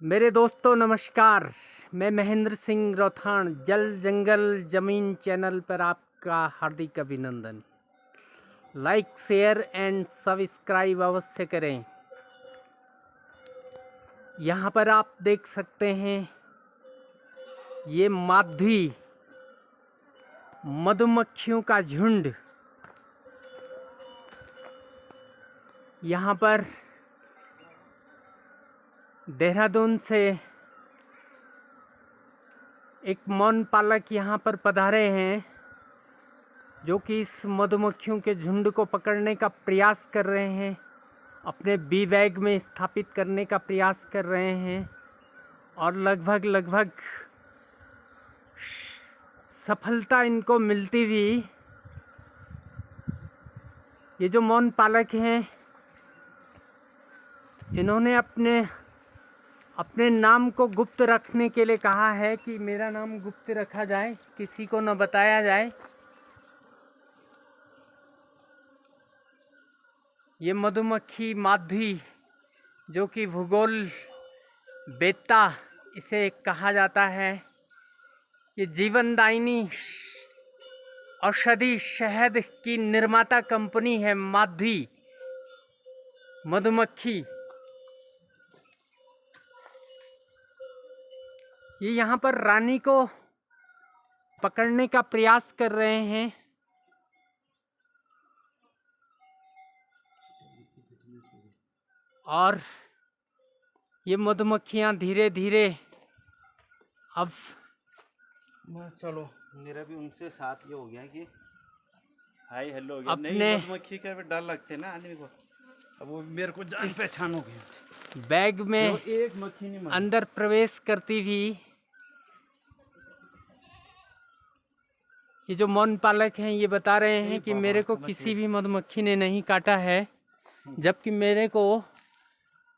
मेरे दोस्तों नमस्कार। मैं महेंद्र सिंह रौथान जल जंगल जमीन चैनल पर आपका हार्दिक अभिनंदन। लाइक शेयर एंड सब्सक्राइब अवश्य करें। यहाँ पर आप देख सकते हैं ये माधवी मधुमक्खियों का झुंड यहाँ पर देहरादून से एक मौन पालक यहाँ पर पधारे हैं जो कि इस मधुमक्खियों के झुंड को पकड़ने का प्रयास कर रहे हैं, अपने बी बैग में स्थापित करने का प्रयास कर रहे हैं और लगभग सफलता इनको मिलती हुई ये जो मौन पालक हैं इन्होंने अपने नाम को गुप्त रखने के लिए कहा है कि मेरा नाम गुप्त रखा जाए, किसी को न बताया जाए। ये मधुमक्खी माधवी जो कि भूगोल बेता इसे कहा जाता है, ये जीवनदायिनी औषधि शहद की निर्माता कंपनी है माधवी मधुमक्खी। ये यहाँ पर रानी को पकड़ने का प्रयास कर रहे हैं और ये मधुमक्खियाँ धीरे धीरे अब चलो मेरा भी उनसे साथ ये हो गया कि हाय हेलो हो गया। अपने नहीं मधुमक्खी का भी डर लगते ना आदमी को, अब वो मेरे को जान पहचान हो गई। बैग में एक मक्खी नहीं अंदर प्रवेश करती हुई ये जो मौन पालक हैं ये बता रहे हैं कि मेरे को किसी भी मधुमक्खी ने नहीं काटा है, जबकि मेरे को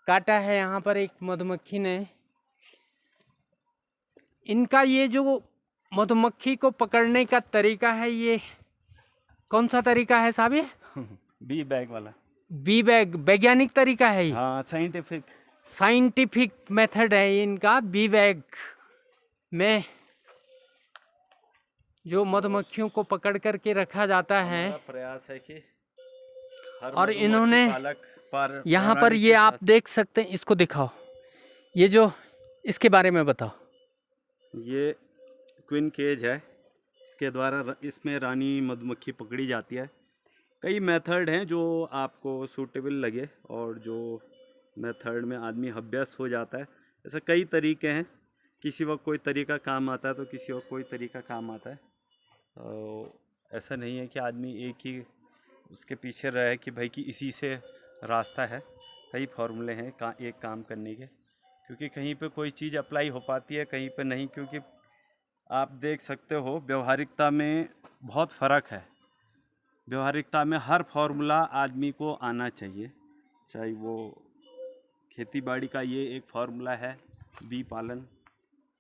काटा है यहाँ पर एक मधुमक्खी ने। इनका ये जो मधुमक्खी को पकड़ने का तरीका है, ये कौन सा तरीका है साहब? ये बी बैग वाला बी बैग वैज्ञानिक तरीका है। हाँ, साइंटिफिक मेथड है इनका। बी बैग में जो मधुमक्खियों को पकड़ करके रखा जाता है, प्रयास है कि हर और इन्होंने यहाँ पर ये आप देख सकते हैं, इसको दिखाओ, ये जो इसके बारे में बताओ। ये क्वीन केज है, इसके द्वारा इसमें रानी मधुमक्खी पकड़ी जाती है। कई मेथड हैं जो आपको सूटेबल लगे और जो मेथड में आदमी अभ्यस्त हो जाता है। ऐसे कई तरीके हैं, किसी वक्त कोई तरीका काम आता है तो किसी वक्त कोई तरीका काम आता है। ऐसा नहीं है कि आदमी एक ही उसके पीछे रहे कि भाई कि इसी से रास्ता है। कई फार्मूले हैं एक काम करने के, क्योंकि कहीं पे कोई चीज़ अप्लाई हो पाती है, कहीं पे नहीं। क्योंकि आप देख सकते हो व्यवहारिकता में बहुत फ़र्क है। व्यवहारिकता में हर फार्मूला आदमी को आना चाहिए, चाहे वो खेती बाड़ी का ये एक फार्मूला है, बी पालन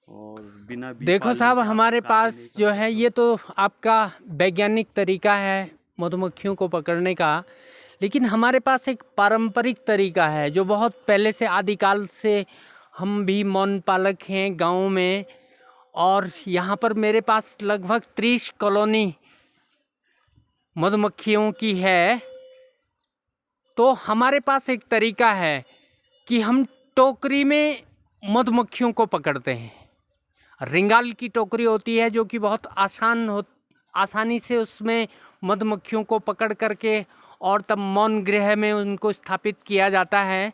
और बिना बी देखो साहब, हमारे पास जो है ये तो आपका वैज्ञानिक तरीका है मधुमक्खियों को पकड़ने का, लेकिन हमारे पास एक पारंपरिक तरीका है जो बहुत पहले से आदिकाल से हम भी मौन पालक हैं गाँव में, और यहाँ पर मेरे पास लगभग 30 कॉलोनी मधुमक्खियों की है। तो हमारे पास एक तरीका है कि हम टोकरी में मधुमक्खियों को पकड़ते हैं। रिंगाल की टोकरी होती है जो कि बहुत आसानी से उसमें मधुमक्खियों को पकड़ करके और तब मौन गृह में उनको स्थापित किया जाता है।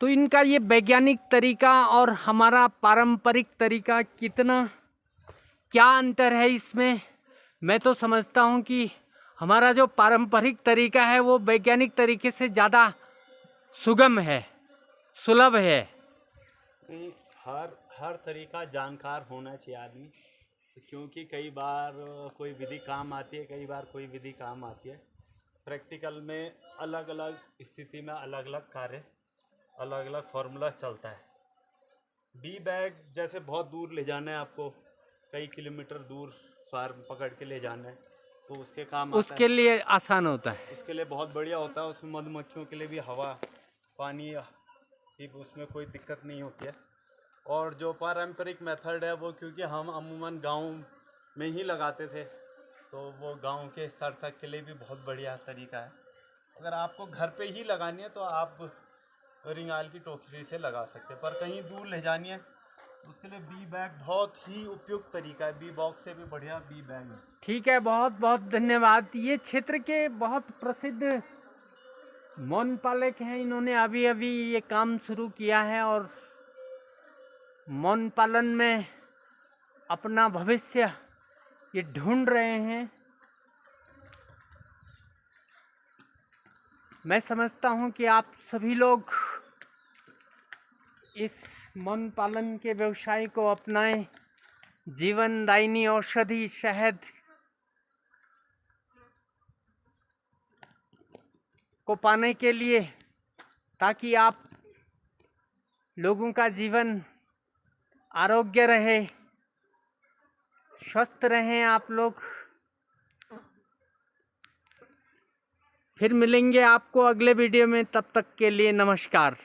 तो इनका ये वैज्ञानिक तरीका और हमारा पारंपरिक तरीका क्या अंतर है इसमें? मैं तो समझता हूँ कि हमारा जो पारंपरिक तरीका है वो वैज्ञानिक तरीके से ज़्यादा सुगम है, सुलभ है। हर तरीका जानकार होना चाहिए आदमी, क्योंकि कई बार कोई विधि काम आती है, कई बार कोई विधि काम आती है। प्रैक्टिकल में अलग अलग स्थिति में अलग अलग कार्य, अलग अलग फार्मूला चलता है। बी बैग जैसे बहुत दूर ले जाना है आपको, कई किलोमीटर दूर फार्म पकड़ के ले जाना है, तो उसके काम उसके लिए आसान होता है, उसके लिए बहुत बढ़िया होता है। उसमें मधुमक्खियों के लिए भी हवा पानी कि उसमें कोई दिक्कत नहीं होती है। और जो पारंपरिक मेथड है वो, क्योंकि हम अमूमन गांव में ही लगाते थे, तो वो गांव के स्तर तक के लिए भी बहुत बढ़िया तरीका है। अगर आपको घर पे ही लगानी है तो आप रिंगाल की टोकरी से लगा सकते हैं, पर कहीं दूर ले जानी है उसके लिए बी बैग बहुत ही उपयुक्त तरीका है। बी बॉक्स से भी बढ़िया बी बैग है। ठीक है, बहुत बहुत धन्यवाद। ये क्षेत्र के बहुत प्रसिद्ध मौन पालक हैं, इन्होंने अभी अभी ये काम शुरू किया है और मौन पालन में अपना भविष्य ये ढूंढ रहे हैं। मैं समझता हूँ कि आप सभी लोग इस मौन पालन के व्यवसाय को अपनाएं। जीवनदायिनी औषधि शहद को पाने के लिए, ताकि आप लोगों का जीवन आरोग्य रहे, स्वस्थ रहें आप लोग। फिर मिलेंगे आपको अगले वीडियो में, तब तक के लिए नमस्कार।